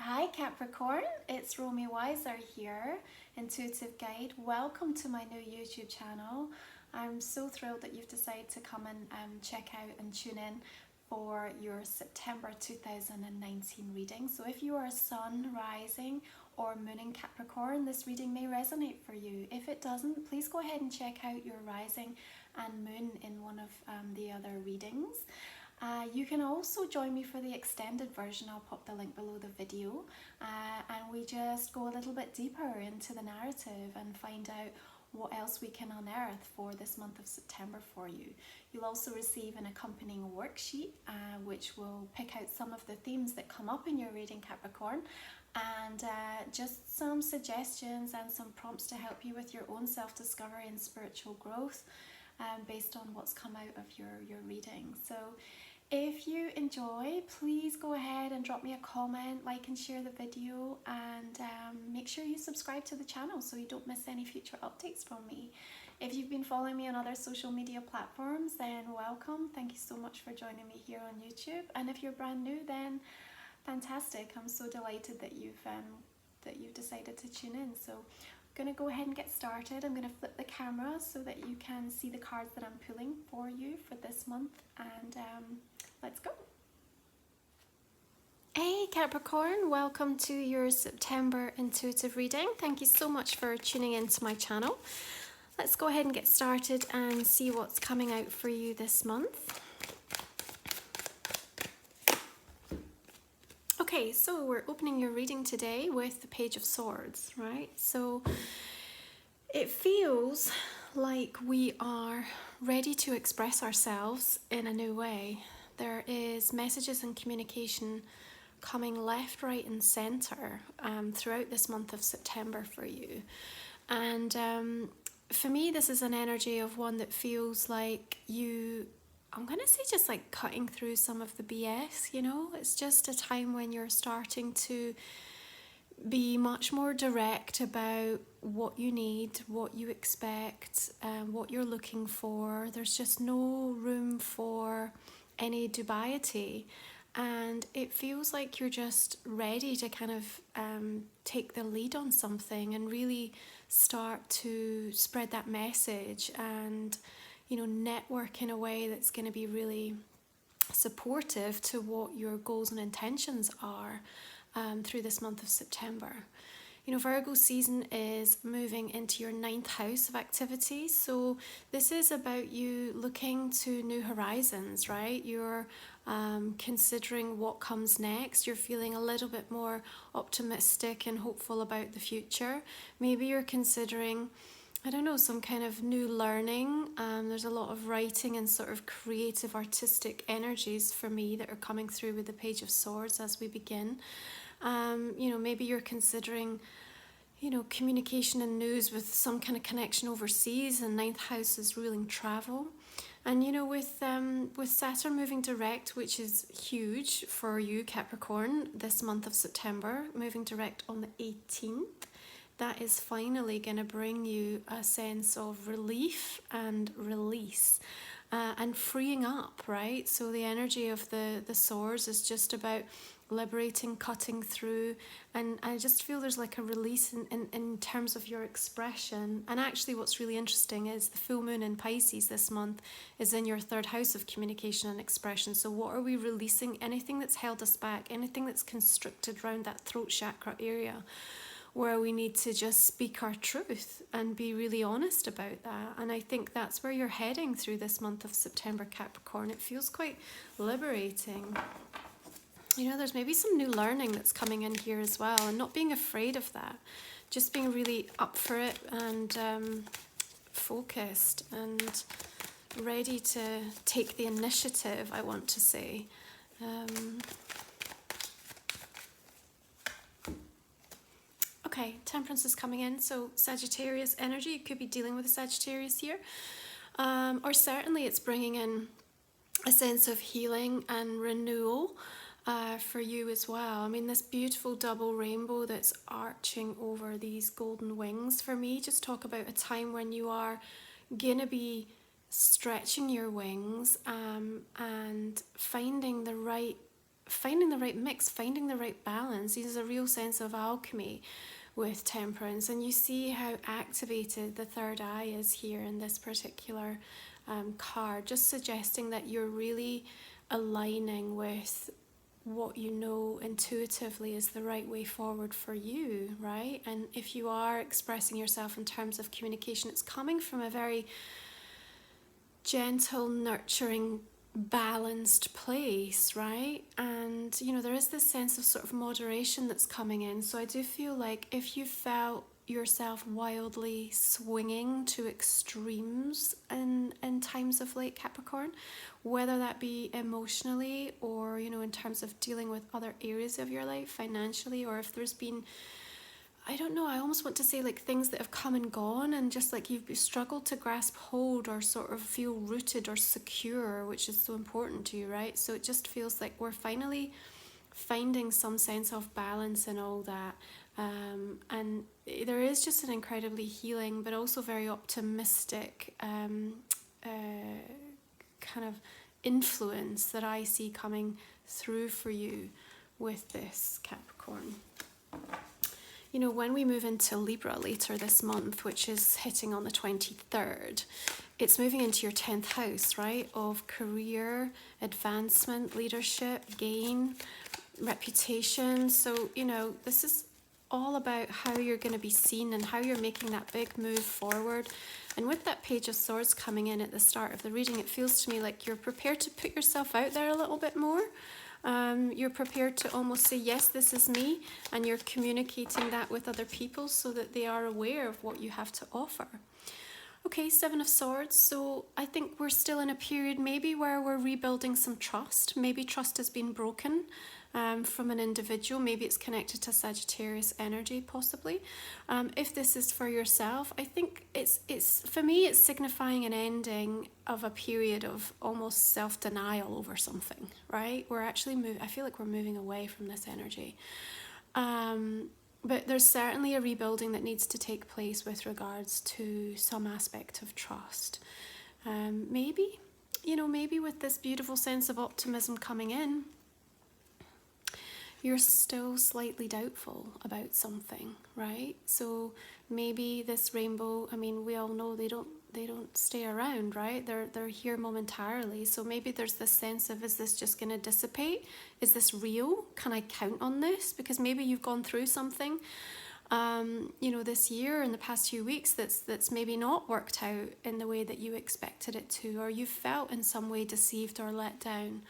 Hi Capricorn, it's Romy Wyser here, Intuitive Guide. Welcome to my new YouTube channel. I'm so thrilled that you've decided to come and check out and tune in for your September 2019 reading. So if you are a Sun, Rising or Moon in Capricorn, this reading may resonate for you. If it doesn't, please go ahead and check out your Rising and Moon in one of the other readings. You can also join me for the extended version. I'll pop the link below the video and we just go a little bit deeper into the narrative and find out what else we can unearth for this month of September for you. You'll also receive an accompanying worksheet which will pick out some of the themes that come up in your reading, Capricorn, and just some suggestions and some prompts to help you with your own self-discovery and spiritual growth based on what's come out of your reading. So if you enjoy, please go ahead and drop me a comment, like and share the video, and make sure you subscribe to the channel so you don't miss any future updates from me. If you've been following me on other social media platforms, then welcome. Thank you so much for joining me here on YouTube. And if you're brand new, then fantastic. I'm so delighted that you've decided to tune in. So I'm going to go ahead and get started. I'm going to flip the camera so that you can see the cards that I'm pulling for you for this month, and let's go. Hey Capricorn, welcome to your September intuitive reading. Thank you so much for tuning into my channel. Let's go ahead and get started and see what's coming out for you this month. Okay, so we're opening your reading today with the Page of Swords, right? So it feels like we are ready to express ourselves in a new way. There is messages and communication coming left, right and centre throughout this month of September for you. And for me, this is an energy of one that feels like I'm going to say just like cutting through some of the BS, you know? It's just a time when you're starting to be much more direct about what you need, what you expect, what you're looking for. There's just no room for any dubiety. And it feels like you're just ready to kind of take the lead on something and really start to spread that message and, you know, network in a way that's going to be really supportive to what your goals and intentions are through this month of September. You know, Virgo season is moving into your 9th house of activities. So this is about you looking to new horizons, right? You're considering what comes next. You're feeling a little bit more optimistic and hopeful about the future. Maybe you're considering, I don't know, some kind of new learning. There's a lot of writing and sort of creative artistic energies for me that are coming through with the Page of Swords as we begin. You know, maybe you're considering, you know, communication and news with some kind of connection overseas, and 9th house is ruling travel. And you know, with Saturn moving direct, which is huge for you Capricorn this month of September, moving direct on the 18th, that is finally going to bring you a sense of relief and release and freeing up, right? So the energy of the swords is just about liberating, cutting through, and I just feel there's like a release in terms of your expression. And actually what's really interesting is the full moon in Pisces this month is in your 3rd house of communication and expression. So what are we releasing? Anything that's held us back, anything that's constricted around that throat chakra area, where we need to just speak our truth and be really honest about that. And I think that's where you're heading through this month of September, Capricorn. It feels quite liberating. You know, there's maybe some new learning that's coming in here as well, and not being afraid of that. Just being really up for it and focused and ready to take the initiative, I want to say. Okay, Temperance is coming in, so Sagittarius energy. You could be dealing with a Sagittarius here. Or certainly it's bringing in a sense of healing and renewal for you as well. I mean, this beautiful double rainbow that's arching over these golden wings, for me, just talk about a time when you are going to be stretching your wings and finding the right finding the right mix, finding the right balance. There's a real sense of alchemy with temperance, and you see how activated the third eye is here in this particular card, just suggesting that you're really aligning with what you know intuitively is the right way forward for you, right? And if you are expressing yourself in terms of communication, it's coming from a very gentle, nurturing, balanced place, right? And there is this sense of sort of moderation that's coming in. So I do feel like if you felt yourself wildly swinging to extremes in times of late Capricorn, whether that be emotionally or in terms of dealing with other areas of your life financially, or if there's been, I don't know, I almost want to say like things that have come and gone and just like you've struggled to grasp hold or sort of feel rooted or secure, which is so important to you, right? So it just feels like we're finally finding some sense of balance in all that. And there is just an incredibly healing but also very optimistic kind of influence that I see coming through for you with this Capricorn. When we move into Libra later this month, which is hitting on the 23rd, it's moving into your 10th house, right, of career, advancement, leadership, gain, reputation. So, this is all about how you're going to be seen and how you're making that big move forward. And with that Page of Swords coming in at the start of the reading, it feels to me like you're prepared to put yourself out there a little bit more. You're prepared to almost say, yes, this is me, and you're communicating that with other people so that they are aware of what you have to offer. Okay, Seven of Swords. So I think we're still in a period maybe where we're rebuilding some trust. Maybe trust has been broken from an individual. Maybe it's connected to Sagittarius energy, possibly. If this is for yourself, I think it's for me, it's signifying an ending of a period of almost self-denial over something, right? We're actually I feel like we're moving away from this energy. But there's certainly a rebuilding that needs to take place with regards to some aspect of trust. Maybe with this beautiful sense of optimism coming in, you're still slightly doubtful about something, right? So maybe this rainbow, I mean, we all know they don't stay around, right? They're here momentarily. So maybe there's this sense of, is this just going to dissipate? Is this real? Can I count on this? Because maybe you've gone through something, this year, in the past few weeks, that's maybe not worked out in the way that you expected it to, or you felt in some way deceived or let down.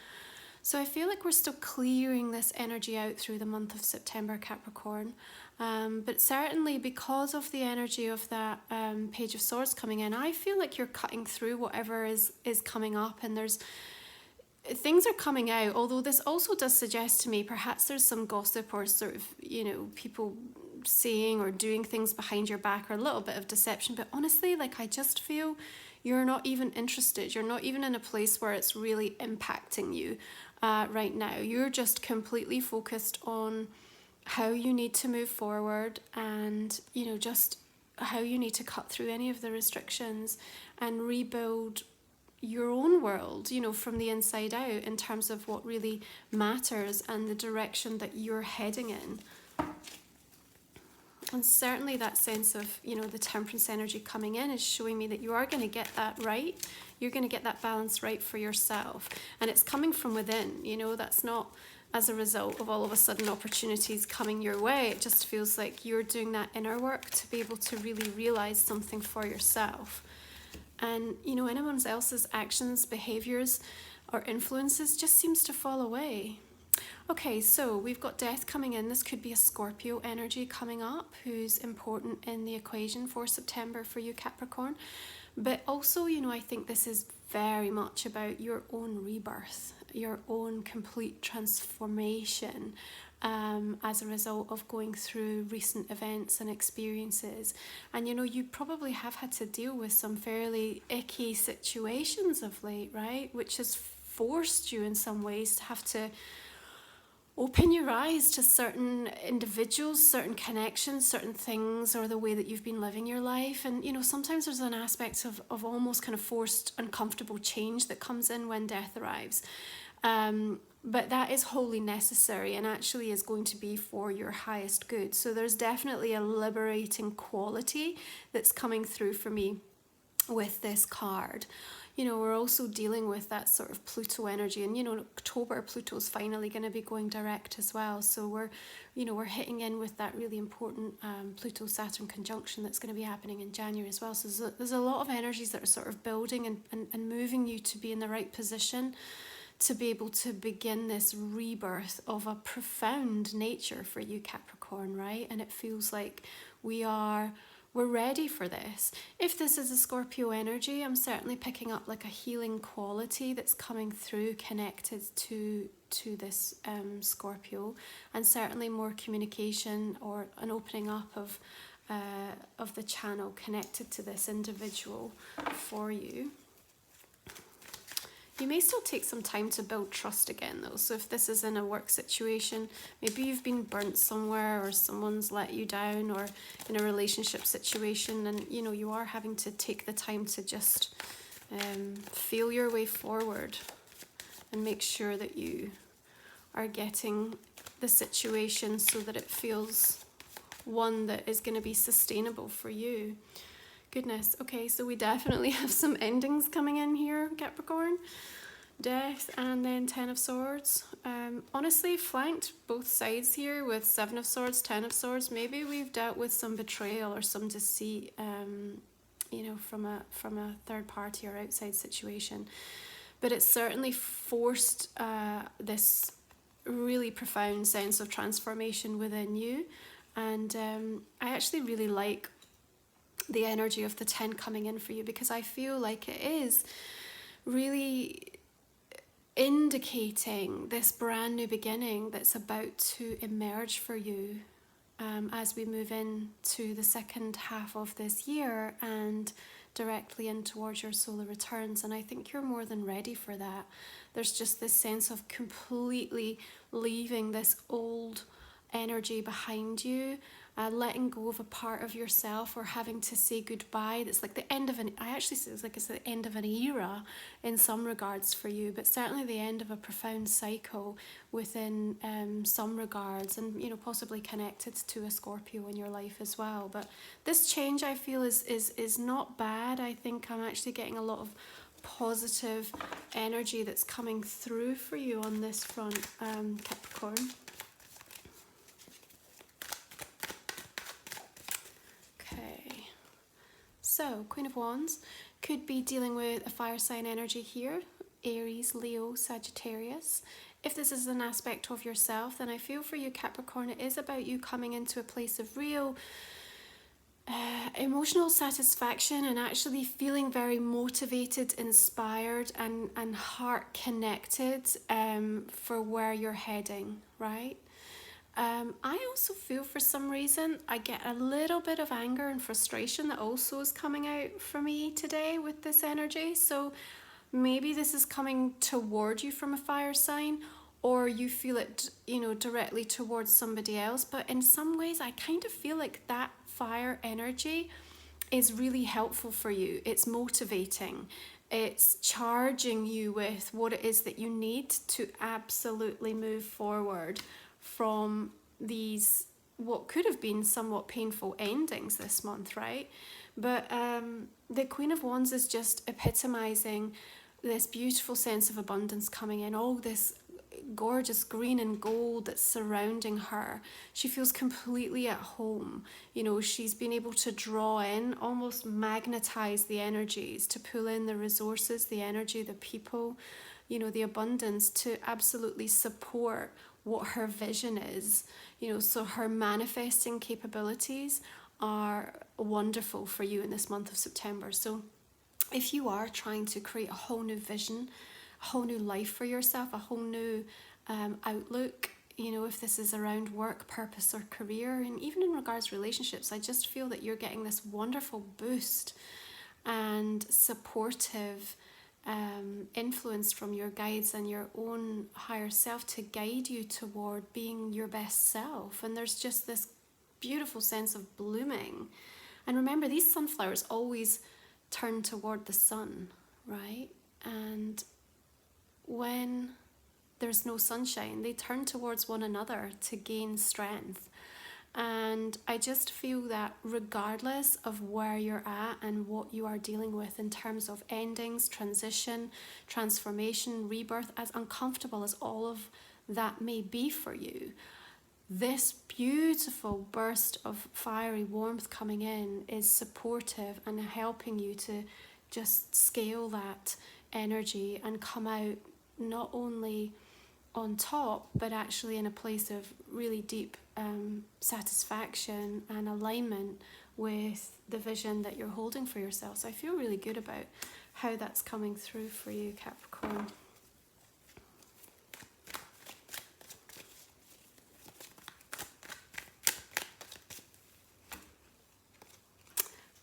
So I feel like we're still clearing this energy out through the month of September, Capricorn. But certainly because of the energy of that Page of Swords coming in, I feel like you're cutting through whatever is coming up, and things are coming out. Although this also does suggest to me perhaps there's some gossip or sort of, people saying or doing things behind your back, or a little bit of deception. But honestly, like, I just feel you're not even interested. You're not even in a place where it's really impacting you right now. You're just completely focused on how you need to move forward, and just how you need to cut through any of the restrictions and rebuild your own world, from the inside out, in terms of what really matters and the direction that you're heading in. And certainly that sense of, the temperance energy coming in is showing me that you are going to get that right. You're going to get that balance right for yourself. And it's coming from within, that's not as a result of all of a sudden opportunities coming your way. It just feels like you're doing that inner work to be able to really realize something for yourself. And, anyone else's actions, behaviors, or influences just seems to fall away. Okay, so we've got Death coming in. This could be a Scorpio energy coming up, who's important in the equation for September for you, Capricorn. But also, I think this is very much about your own rebirth, your own complete transformation as a result of going through recent events and experiences. And, you probably have had to deal with some fairly icky situations of late, right? Which has forced you in some ways to have to open your eyes to certain individuals, certain connections, certain things, or the way that you've been living your life. And, sometimes there's an aspect of almost kind of forced, uncomfortable change that comes in when death arrives. but that is wholly necessary and actually is going to be for your highest good. So there's definitely a liberating quality that's coming through for me with this card. You know, we're also dealing with that sort of Pluto energy, and you know, October, Pluto's finally going to be going direct as well. So we're hitting in with that really important Pluto Saturn conjunction that's going to be happening in January as well. So there's a lot of energies that are sort of building and moving you to be in the right position to be able to begin this rebirth of a profound nature for you, Capricorn, right? And it feels like we're ready for this. If this is a Scorpio energy, I'm certainly picking up like a healing quality that's coming through connected to this Scorpio, and certainly more communication or an opening up of the channel connected to this individual for you. You may still take some time to build trust again though. So if this is in a work situation, maybe you've been burnt somewhere or someone's let you down, or in a relationship situation, and you know, you are having to take the time to just feel your way forward and make sure that you are getting the situation so that it feels one that is going to be sustainable for you. Goodness. Okay, so we definitely have some endings coming in here, Capricorn. Death and then 10 of Swords. Honestly, flanked both sides here with 7 of Swords, 10 of Swords. Maybe we've dealt with some betrayal or some deceit, you know, from a third party or outside situation. But it's certainly forced this really profound sense of transformation within you. And I actually really like the energy of the 10 coming in for you, because I feel like it is really indicating this brand new beginning that's about to emerge for you as we move into the second half of this year and directly in towards your solar returns. And I think you're more than ready for that. There's just this sense of completely leaving this old energy behind you, letting go of a part of yourself, or having to say goodbye. That's like the end of I actually say it's the end of an era in some regards for you, but certainly the end of a profound cycle within some regards, and you know, possibly connected to a Scorpio in your life as well. But this change, I feel, is not bad. I think I'm actually getting a lot of positive energy that's coming through for you on this front, Capricorn. So, Queen of Wands could be dealing with a fire sign energy here, Aries, Leo, Sagittarius. If this is an aspect of yourself, then I feel for you, Capricorn, it is about you coming into a place of real emotional satisfaction and actually feeling very motivated, inspired, and heart connected for where you're heading, right? I also feel for some reason I get a little bit of anger and frustration that also is coming out for me today with this energy. So maybe this is coming toward you from a fire sign, or you feel it, you know, directly towards somebody else. But in some ways, I kind of feel like that fire energy is really helpful for you. It's motivating. It's charging you with what it is that you need to absolutely move forward from these what could have been somewhat painful endings this month, right? But the Queen of Wands is just epitomizing this beautiful sense of abundance coming in, all this gorgeous green and gold that's surrounding her. She feels completely at home. You know, she's been able to draw in, almost magnetize the energies to pull in the resources, the energy, the people, you know, the abundance to absolutely support what her vision is. You know, so her manifesting capabilities are wonderful for you in this month of September. So if you are trying to create a whole new vision, a whole new life for yourself, a whole new outlook, you know, if this is around work, purpose, or career, and even in regards to relationships, I just feel that you're getting this wonderful boost and supportive influence from your guides and your own higher self to guide you toward being your best self. And there's just this beautiful sense of blooming. And remember, these sunflowers always turn toward the sun, right? And when there's no sunshine. They turn towards one another to gain strength. And I just feel that regardless of where you're at and what you are dealing with in terms of endings, transition, transformation, rebirth, as uncomfortable as all of that may be for you, this beautiful burst of fiery warmth coming in is supportive and helping you to just scale that energy and come out not only on top, but actually in a place of really deep satisfaction and alignment with the vision that you're holding for yourself. So I feel really good about how that's coming through for you, Capricorn.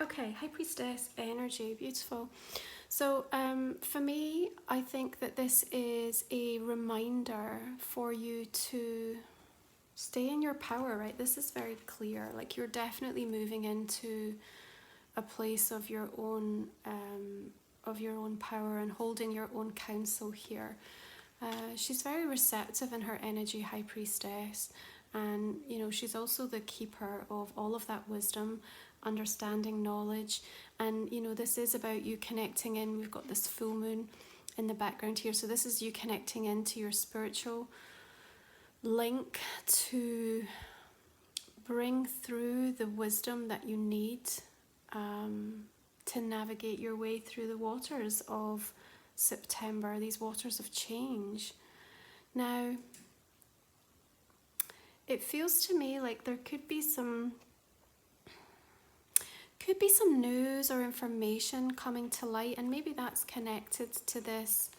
Okay, High Priestess energy, beautiful. So for me, I think that this is a reminder for you to stay in your power, right? This is very clear. Like, you're definitely moving into a place of your own power and holding your own counsel here. She's very receptive in her energy, High Priestess, and you know, she's also the keeper of all of that wisdom, understanding, knowledge. And you know, this is about you connecting in. We've got this full moon in the background here, so this is you connecting into your spiritual link to bring through the wisdom that you need to navigate your way through the waters of September, these waters of change. Now, it feels to me like there could be some news or information coming to light, and maybe that's connected to this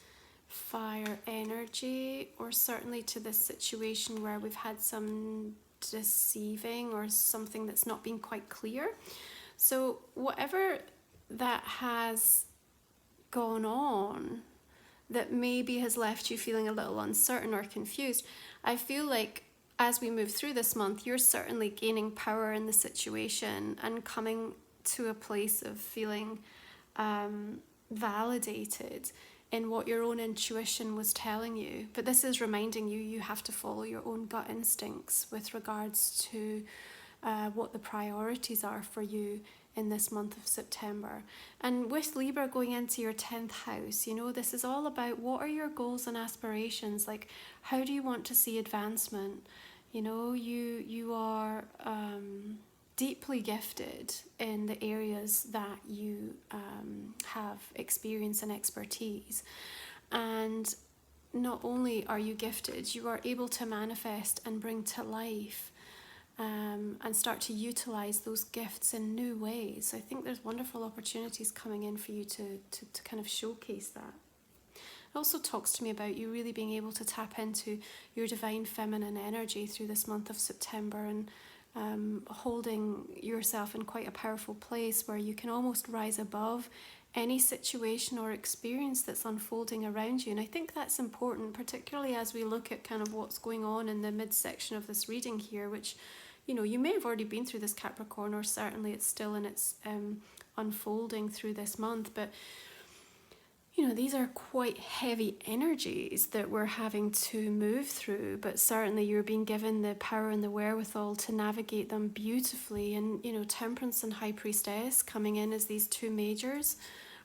fire energy, or certainly to this situation where we've had some deceiving or something that's not been quite clear. So whatever that has gone on that maybe has left you feeling a little uncertain or confused, I feel like as we move through this month, you're certainly gaining power in the situation and coming to a place of feeling validated in what your own intuition was telling you. But this is reminding you, you have to follow your own gut instincts with regards to what the priorities are for you in this month of September. And with Libra going into your 10th house, you know, this is all about what are your goals and aspirations? Like, how do you want to see advancement? You know, you are deeply gifted in the areas that you have experience and expertise. And not only are you gifted, you are able to manifest and bring to life and start to utilize those gifts in new ways. So I think there's wonderful opportunities coming in for you to kind of showcase that. It also talks to me about you really being able to tap into your divine feminine energy through this month of September, and holding yourself in quite a powerful place where you can almost rise above any situation or experience that's unfolding around you. And I think that's important, particularly as we look at kind of what's going on in the midsection of this reading here, which, you know, you may have already been through this, Capricorn, or certainly it's still in its unfolding through this month. But you know, these are quite heavy energies that we're having to move through, but certainly you're being given the power and the wherewithal to navigate them beautifully. And, you know, Temperance and High Priestess coming in as these two majors,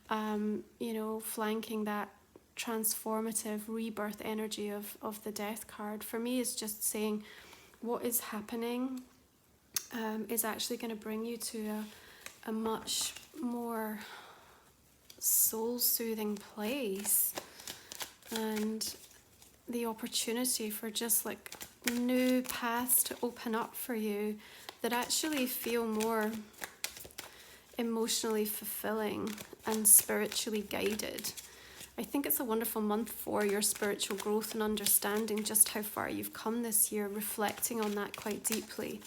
you know, flanking that transformative rebirth energy of the Death card, for me is just saying what is happening is actually going to bring you to a much more soul-soothing place, and the opportunity for just like new paths to open up for you that actually feel more emotionally fulfilling and spiritually guided. I think it's a wonderful month for your spiritual growth and understanding just how far you've come this year, reflecting on that quite deeply.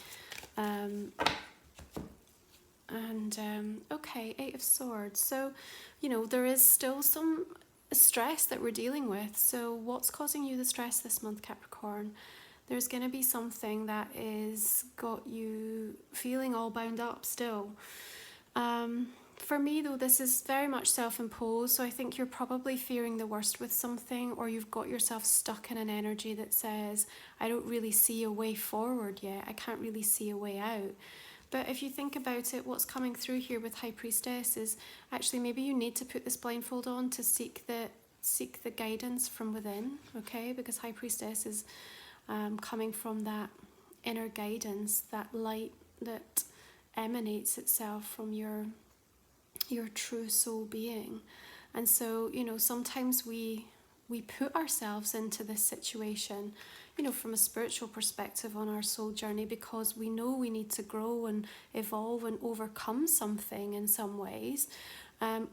Okay, Eight of Swords. So, you know, there is still some stress that we're dealing with. So what's causing you the stress this month, Capricorn? There's going to be something that is got you feeling all bound up still. For me, though, this is very much self-imposed, so I think you're probably fearing the worst with something, or you've got yourself stuck in an energy that says, I don't really see a way forward yet, I can't really see a way out. But if you think about it, what's coming through here with High Priestess is actually maybe you need to put this blindfold on to seek the guidance from within, okay? Because High Priestess is coming from that inner guidance, that light that emanates itself from your true soul being. And so, sometimes we put ourselves into this situation, from a spiritual perspective on our soul journey, because we know we need to grow and evolve and overcome something in some ways,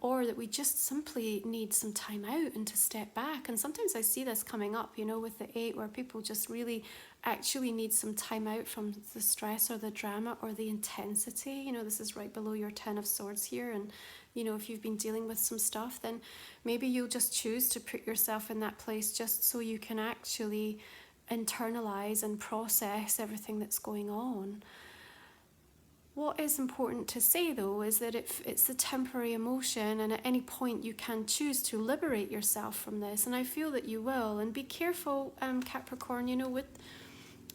or that we just simply need some time out and to step back. And sometimes I see this coming up, with the 8, where people just really actually need some time out from the stress or the drama or the intensity. This is right below your 10 of Swords here, and if you've been dealing with some stuff, then maybe you'll just choose to put yourself in that place just so you can actually internalize and process everything that's going on. What is important to say, though, is that it's a temporary emotion, and at any point you can choose to liberate yourself from this, and I feel that you will. And be careful, Capricorn, with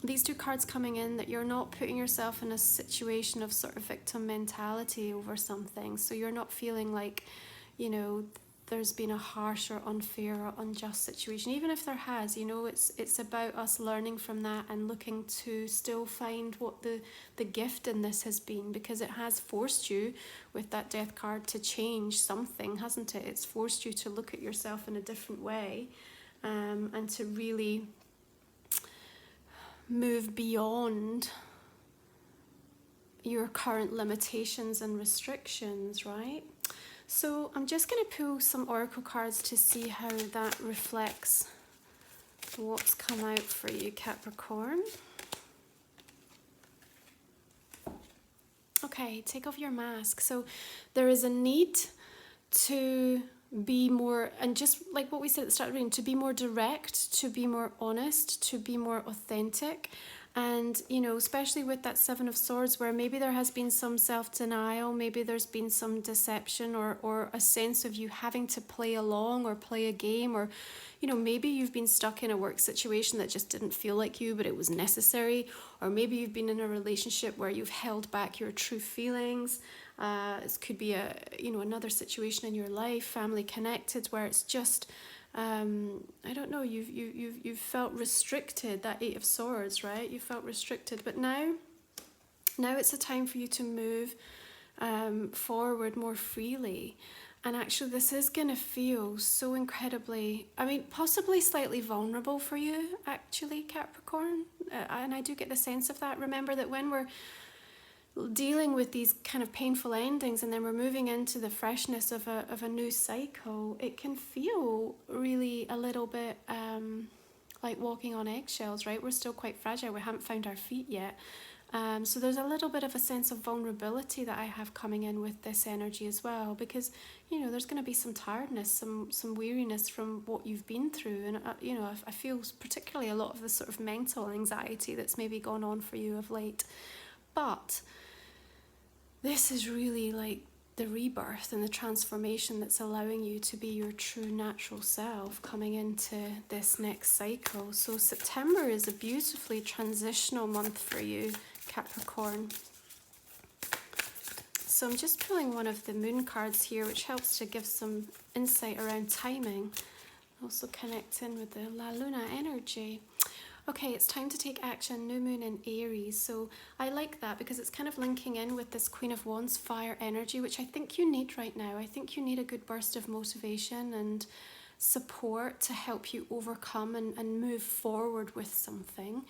these 2 cards coming in, that you're not putting yourself in a situation of sort of victim mentality over something. So you're not feeling like, there's been a harsh or unfair or unjust situation. Even if there has, it's about us learning from that and looking to still find what the gift in this has been, because it has forced you, with that Death card, to change something, hasn't it? It's forced you to look at yourself in a different way, and to really move beyond your current limitations and restrictions, right? So I'm just going to pull some oracle cards to see how that reflects what's come out for you, Capricorn. Okay, take off your mask. So there is a need to be more, and just like what we said at the start of the reading, to be more direct, to be more honest, to be more authentic. And, especially with that 7 of Swords, where maybe there has been some self-denial, maybe there's been some deception, or a sense of you having to play along or play a game, or, maybe you've been stuck in a work situation that just didn't feel like you, but it was necessary, or maybe you've been in a relationship where you've held back your true feelings. It could be another situation in your life, family connected, where it's just, I don't know, you've felt restricted, that 8 of Swords, right? You felt restricted, but now it's a time for you to move forward more freely. And actually, this is going to feel so incredibly, possibly slightly vulnerable for you, actually, Capricorn. And I do get the sense of that. Remember that when we're dealing with these kind of painful endings, and then we're moving into the freshness of a new cycle, it can feel really a little bit like walking on eggshells, right? We're still quite fragile. We haven't found our feet yet. So there's a little bit of a sense of vulnerability that I have coming in with this energy as well, because, there's going to be some tiredness, some weariness from what you've been through. And, I feel particularly a lot of the sort of mental anxiety that's maybe gone on for you of late. But this is really like the rebirth and the transformation that's allowing you to be your true natural self coming into this next cycle. So September is a beautifully transitional month for you, Capricorn. So I'm just pulling one of the moon cards here, which helps to give some insight around timing. Also connect in with the La Luna energy. Okay, it's time to take action, new moon in Aries. So I like that because it's kind of linking in with this Queen of Wands fire energy, which I think you need right now. I think you need a good burst of motivation and support to help you overcome and move forward with something.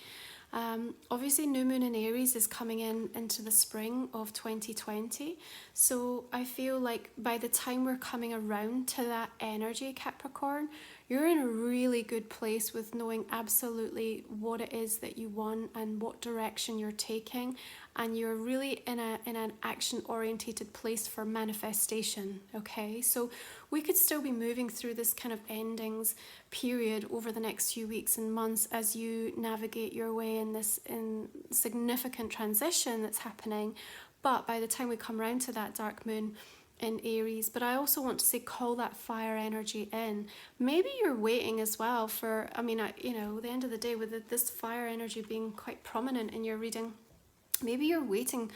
Obviously, new moon in Aries is coming into the spring of 2020. So I feel like by the time we're coming around to that energy, Capricorn, you're in a really good place with knowing absolutely what it is that you want and what direction you're taking, and you're really in an action-orientated place for manifestation, okay? So we could still be moving through this kind of endings period over the next few weeks and months as you navigate your way in this significant transition that's happening. But by the time we come around to that dark moon in Aries, but I also want to say call that fire energy in. Maybe you're waiting as well for, I mean, you know, the end of the day, with this fire energy being quite prominent in your reading, maybe you're waiting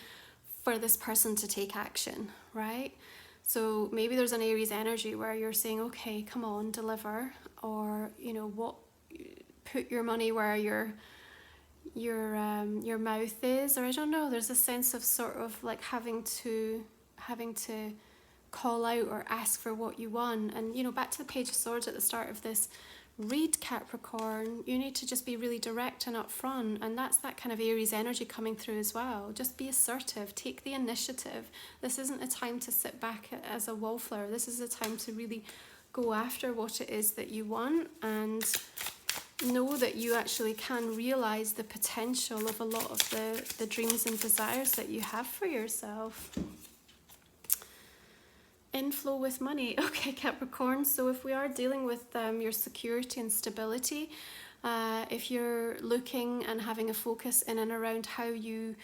for this person to take action, right? So maybe there's an Aries energy where you're saying, okay, come on, deliver, or, you know, what, put your money where your mouth is, or I don't know, there's a sense of sort of like having to call out or ask for what you want. And you know, back to the Page of Swords at the start of this read, Capricorn, you need to just be really direct and upfront, and that's that kind of Aries energy coming through as well. Just be assertive, take the initiative. This isn't a time to sit back as a wallflower. This is a time to really go after what it is that you want, and know that you actually can realize the potential of a lot of the dreams and desires that you have for yourself. Inflow with money. Okay, Capricorn, so if we are dealing with your security and stability, if you're looking and having a focus in and around how you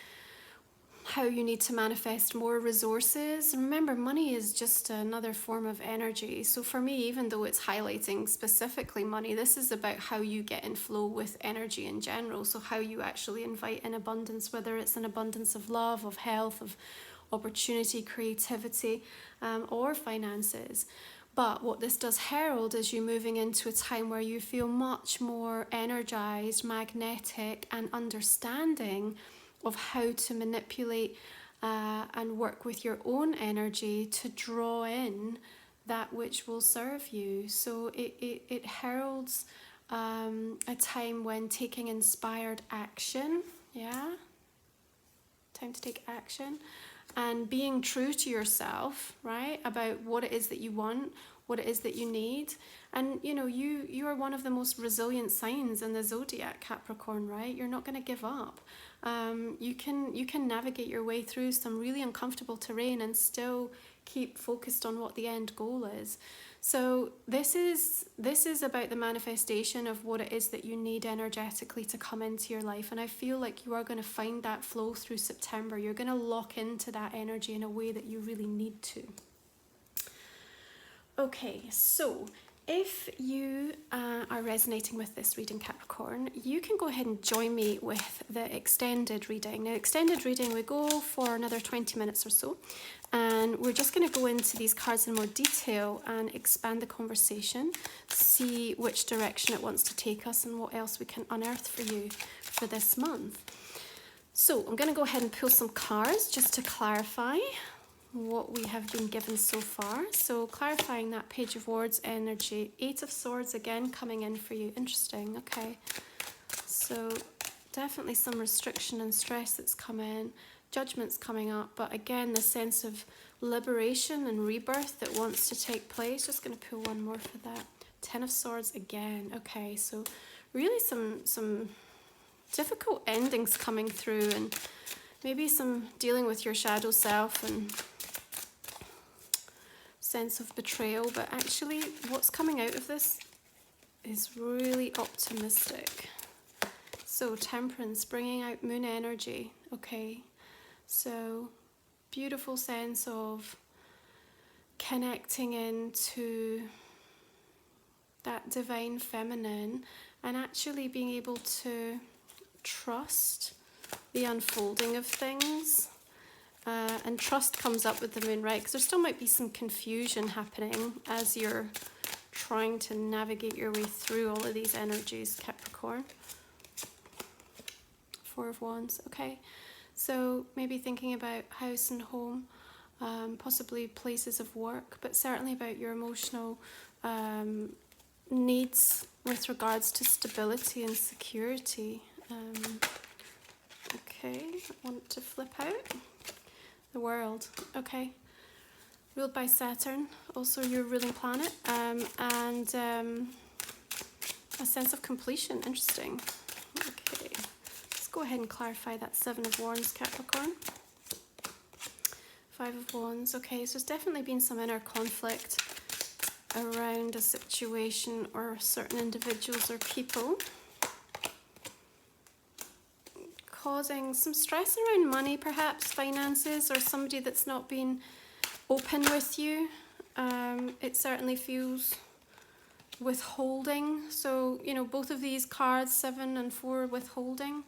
need to manifest more resources, remember, money is just another form of energy. So for me, even though it's highlighting specifically money, this is about how you get in flow with energy in general. So how you actually invite in abundance, whether it's an abundance of love, of health, of opportunity, creativity, or finances. But what this does herald is you moving into a time where you feel much more energized, magnetic, and understanding of how to manipulate and work with your own energy to draw in that which will serve you. So it heralds a time when taking inspired action, time to take action, and being true to yourself, right, about what it is that you want, what it is that you need. And you know, you are one of the most resilient signs in the zodiac, Capricorn, right? You're not going to give up. You can navigate your way through some really uncomfortable terrain and still keep focused on what the end goal is. So this is about the manifestation of what it is that you need energetically to come into your life. And I feel like you are going to find that flow through September. You're going to lock into that energy in a way that you really need to. Okay, so if you are resonating with this reading, Capricorn, you can go ahead and join me with the extended reading. Now, extended reading, we go for another 20 minutes or so, and we're just going to go into these cards in more detail and expand the conversation, see which direction it wants to take us and what else we can unearth for you for this month. So I'm going to go ahead and pull some cards just to clarify what we have been given so far. So clarifying that Page of Swords energy, 8 of Swords again coming in for you. Interesting. Okay, so definitely some restriction and stress that's come in, judgment's coming up, but again the sense of liberation and rebirth that wants to take place. Just going to pull one more for that. 10 of Swords again. Okay, so really some difficult endings coming through, and maybe some dealing with your shadow self and sense of betrayal. But actually what's coming out of this is really optimistic. So Temperance, bringing out moon energy. Okay, so beautiful sense of connecting into that divine feminine and actually being able to trust the unfolding of things. And trust comes up with the moon, right? Because there still might be some confusion happening as you're trying to navigate your way through all of these energies, Capricorn. 4 of Wands, okay. So maybe thinking about house and home, possibly places of work, but certainly about your emotional needs with regards to stability and security. Okay, I want to flip out. The World, okay. Ruled by Saturn, also your ruling planet, and a sense of completion. Interesting. Okay, let's go ahead and clarify that 7 of Wands, Capricorn. 5 of Wands, okay, so there's definitely been some inner conflict around a situation or certain individuals or people, causing some stress around money, perhaps finances, or somebody that's not been open with you. It certainly feels withholding. So, you know, both of these cards, 7 and 4, withholding.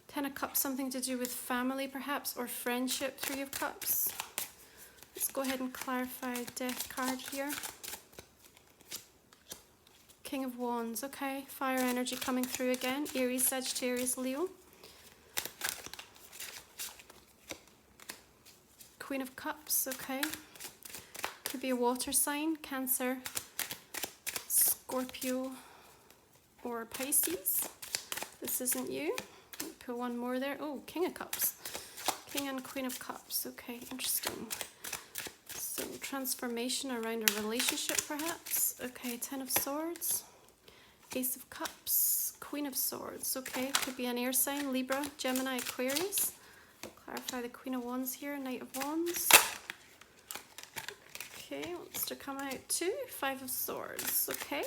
10 of Cups, something to do with family perhaps, or friendship. 3 of Cups. Let's go ahead and clarify Death card here. King of Wands, okay. Fire energy coming through again. Aries, Sagittarius, Leo. Queen of Cups, okay. Could be a water sign, Cancer, Scorpio, or Pisces. This isn't you. Pull one more there. Oh, King of Cups. King and Queen of Cups, okay, interesting. So transformation around a relationship perhaps. Okay, 10 of Swords, Ace of Cups, Queen of Swords. Okay, could be an air sign, Libra, Gemini, Aquarius. Clarify the Queen of Wands here, Knight of Wands. Okay, wants to come out too, 5 of Swords. Okay.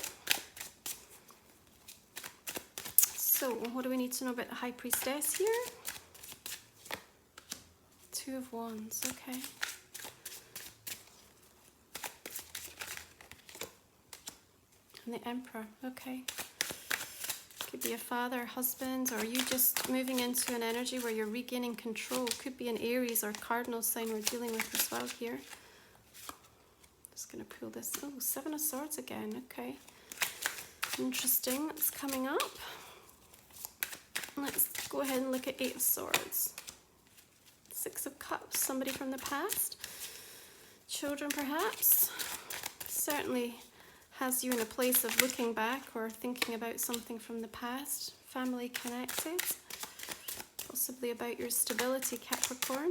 So what do we need to know about the High Priestess here? 2 of Wands. Okay. And the Emperor, okay. Could be a father, husband, or you just moving into an energy where you're regaining control. Could be an Aries or Cardinal sign we're dealing with as well here. Just going to pull this. Oh, 7 of Swords again, okay. Interesting, that's coming up. Let's go ahead and look at 8 of Swords. 6 of Cups, somebody from the past. Children perhaps. Certainly has you in a place of looking back or thinking about something from the past. Family connected. Possibly about your stability, Capricorn.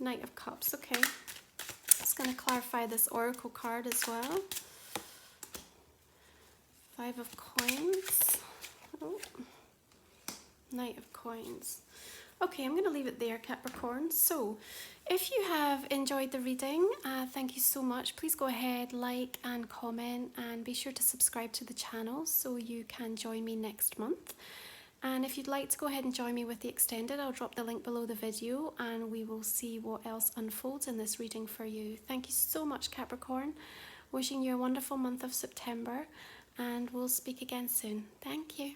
Knight of Cups, okay. Just going to clarify this Oracle card as well. 5 of Coins. Oh. Knight of Coins. Okay, I'm going to leave it there, Capricorn. So, if you have enjoyed the reading, thank you so much. Please go ahead, like and comment, and be sure to subscribe to the channel so you can join me next month. And if you'd like to go ahead and join me with the extended, I'll drop the link below the video and we will see what else unfolds in this reading for you. Thank you so much, Capricorn. Wishing you a wonderful month of September, and we'll speak again soon. Thank you.